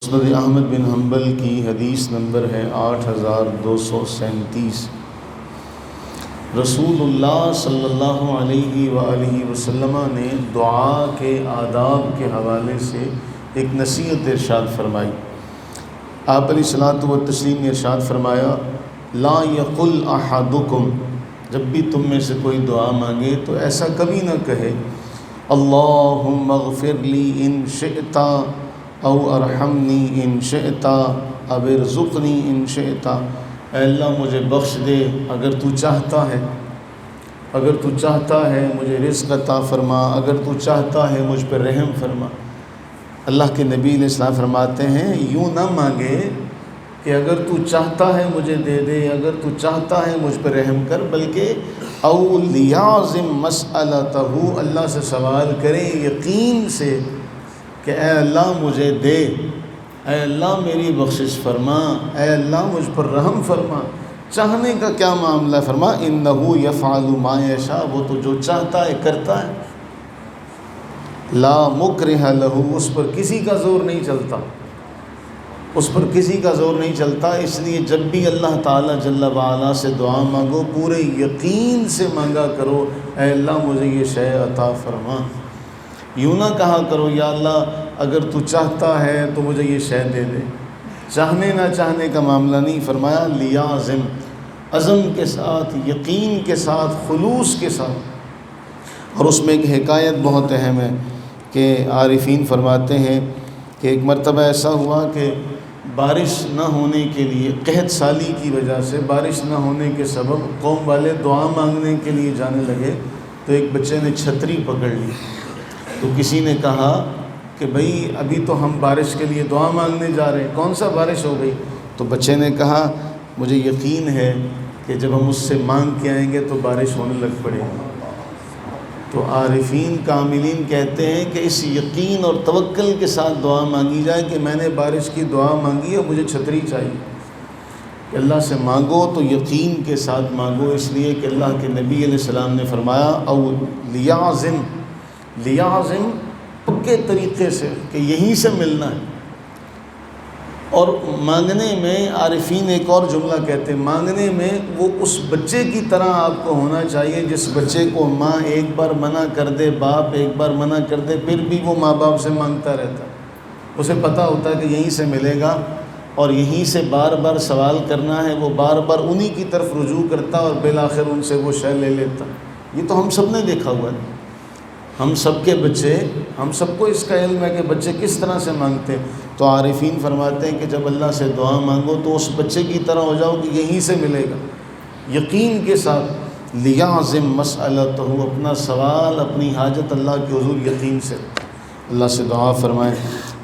مسند احمد بن حنبل کی حدیث نمبر ہے 8237۔ رسول اللہ صلی اللہ علیہ وآلہ وسلم نے دعا کے آداب کے حوالے سے ایک نصیحت ارشاد فرمائی۔ آپ علیہ الصلوۃ والتسلیم نے ارشاد فرمایا، لا یقل احدکم، جب بھی تم میں سے کوئی دعا مانگے تو ایسا کبھی نہ کہے اللہم اغفر لی ان شئت او ارحمنی ان شئت او ارزقنی ان شئت، اے اللہ مجھے بخش دے اگر تو چاہتا ہے، اگر تو چاہتا ہے مجھے رزق عطا فرما، اگر تو چاہتا ہے مجھ پر رحم فرما۔ اللہ کے نبی علیہ السلام فرماتے ہیں یوں نہ مانگے کہ اگر تو چاہتا ہے مجھے دے دے، اگر تو چاہتا ہے مجھ پر رحم کر، بلکہ او لیعظم مسئلتہ، اللہ سے سوال کرے یقین سے کہ اے اللہ مجھے دے، اے اللہ میری بخشش فرما، اے اللہ مجھ پر رحم فرما۔ چاہنے کا کیا معاملہ ہے؟ فرما انہ یفعل ما یشاء، وہ تو جو چاہتا ہے کرتا ہے، لا مکرہ لہ، اس پر کسی کا زور نہیں چلتا، اس پر کسی کا زور نہیں چلتا۔ اس لیے جب بھی اللہ تعالیٰ جل وعلا سے دعا مانگو پورے یقین سے مانگا کرو، اے اللہ مجھے یہ شے عطا فرما۔ یوں نہ کہا کرو یا اللہ اگر تو چاہتا ہے تو مجھے یہ شے دے دے، چاہنے نہ چاہنے کا معاملہ نہیں۔ فرمایا لیعظم، عزم کے ساتھ، یقین کے ساتھ، خلوص کے ساتھ۔ اور اس میں ایک حکایت بہت اہم ہے کہ عارفین فرماتے ہیں کہ ایک مرتبہ ایسا ہوا کہ بارش نہ ہونے کے لیے، قحط سالی کی وجہ سے بارش نہ ہونے کے سبب قوم والے دعا مانگنے کے لیے جانے لگے، تو ایک بچے نے چھتری پکڑ لی۔ تو کسی نے کہا کہ بھئی ابھی تو ہم بارش کے لیے دعا مانگنے جا رہے ہیں، کون سا بارش ہو گئی؟ تو بچے نے کہا مجھے یقین ہے کہ جب ہم اس سے مانگ کے آئیں گے تو بارش ہونے لگ پڑے گی۔ تو عارفین کاملین کہتے ہیں کہ اس یقین اور توکل کے ساتھ دعا مانگی جائے کہ میں نے بارش کی دعا مانگی اور مجھے چھتری چاہیے، کہ اللہ سے مانگو تو یقین کے ساتھ مانگو، اس لیے کہ اللہ کے نبی علیہ السلام نے فرمایا او لیعظم، لیعظم پکے طریقے سے کہ یہیں سے ملنا ہے۔ اور مانگنے میں عارفین ایک اور جملہ کہتے ہیں، مانگنے میں وہ اس بچے کی طرح آپ کو ہونا چاہیے جس بچے کو ماں ایک بار منع کر دے، باپ ایک بار منع کر دے، پھر بھی وہ ماں باپ سے مانگتا رہتا ہے، اسے پتہ ہوتا ہے کہ یہیں سے ملے گا اور یہیں سے بار بار سوال کرنا ہے، وہ بار بار انہی کی طرف رجوع کرتا اور بالآخر ان سے وہ شے لے لیتا۔ یہ تو ہم سب نے دیکھا ہوا ہے، ہم سب کے بچے، ہم سب کو اس کا علم ہے کہ بچے کس طرح سے مانگتے ہیں۔ تو عارفین فرماتے ہیں کہ جب اللہ سے دعا مانگو تو اس بچے کی طرح ہو جاؤ کہ یہیں سے ملے گا، یقین کے ساتھ۔ لیعظم مسئلتہ، اپنا سوال، اپنی حاجت اللہ کے حضور یقین سے۔ اللہ سے دعا فرمائے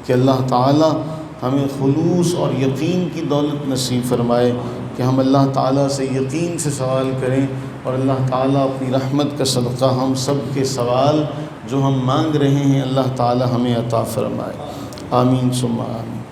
کہ اللہ تعالی ہمیں خلوص اور یقین کی دولت نصیب فرمائے کہ ہم اللہ تعالیٰ سے یقین سے سوال کریں، اور اللہ تعالیٰ اپنی رحمت کا صدقہ ہم سب کے سوال جو ہم مانگ رہے ہیں اللہ تعالیٰ ہمیں عطا فرمائے۔ آمین ثم آمین۔